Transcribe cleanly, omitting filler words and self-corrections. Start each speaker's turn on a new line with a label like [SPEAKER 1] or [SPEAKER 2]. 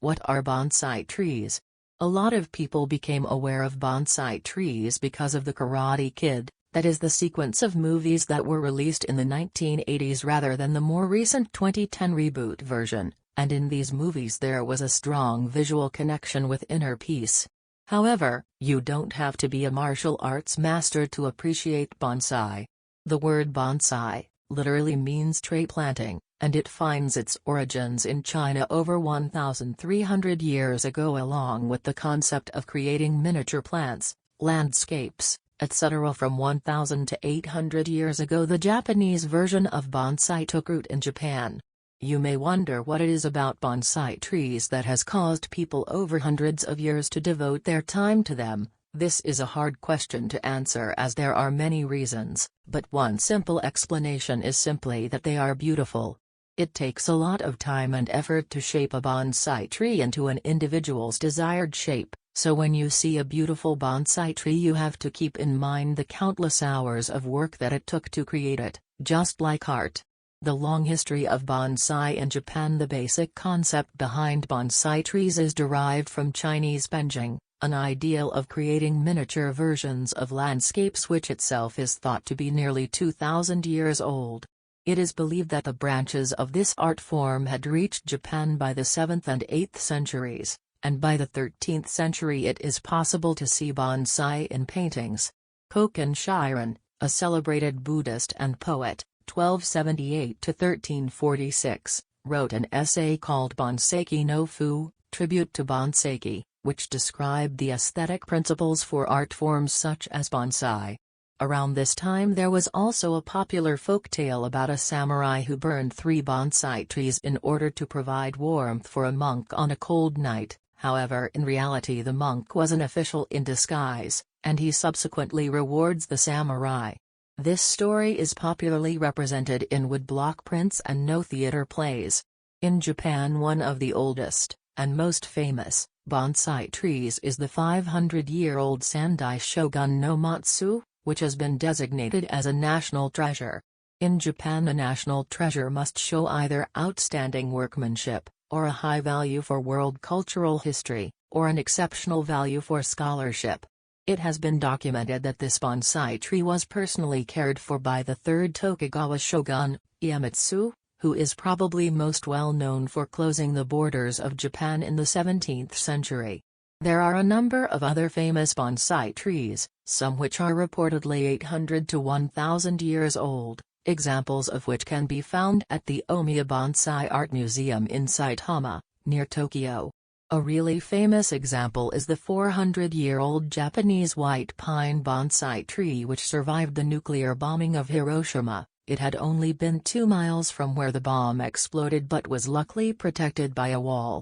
[SPEAKER 1] What are bonsai trees? A lot of people became aware of bonsai trees because of the Karate Kid, that is the sequence of movies that were released in the 1980s rather than the more recent 2010 reboot version, and in these movies there was a strong visual connection with inner peace. However, you don't have to be a martial arts master to appreciate bonsai. The word bonsai literally means tree planting, and it finds its origins in China over 1,300 years ago, along with the concept of creating miniature plants, landscapes, etc. From 1,000 to 800 years ago, the Japanese version of bonsai took root in Japan. You may wonder what it is about bonsai trees that has caused people over hundreds of years to devote their time to them. This is a hard question to answer as there are many reasons, but one simple explanation is simply that they are beautiful. It takes a lot of time and effort to shape a bonsai tree into an individual's desired shape, so when you see a beautiful bonsai tree you have to keep in mind the countless hours of work that it took to create it, just like art. The long history of bonsai in Japan. The basic concept behind bonsai trees is derived from Chinese penjing, an ideal of creating miniature versions of landscapes which itself is thought to be nearly 2,000 years old. It is believed that the branches of this art form had reached Japan by the 7th and 8th centuries, and by the 13th century it is possible to see bonsai in paintings. Koken Shiren, a celebrated Buddhist and poet, 1278 to 1346, wrote an essay called Bonseki no Fu, Tribute to Bonseki, which described the aesthetic principles for art forms such as bonsai. Around this time there was also a popular folk tale about a samurai who burned 3 bonsai trees in order to provide warmth for a monk on a cold night. However, in reality the monk was an official in disguise, and he subsequently rewards the samurai. This story is popularly represented in woodblock prints and no theater plays. In Japan, one of the oldest, and most famous, bonsai trees is the 500-year-old Sandai Shogun no Matsu, which has been designated as a national treasure. In Japan, a national treasure must show either outstanding workmanship, or a high value for world cultural history, or an exceptional value for scholarship. It has been documented that this bonsai tree was personally cared for by the 3rd Tokugawa shogun, Iemitsu, who is probably most well known for closing the borders of Japan in the 17th century. There are a number of other famous bonsai trees, some which are reportedly 800 to 1,000 years old, examples of which can be found at the Omiya Bonsai Art Museum in Saitama, near Tokyo. A really famous example is the 400-year-old Japanese white pine bonsai tree which survived the nuclear bombing of Hiroshima. It had only been 2 miles from where the bomb exploded but was luckily protected by a wall.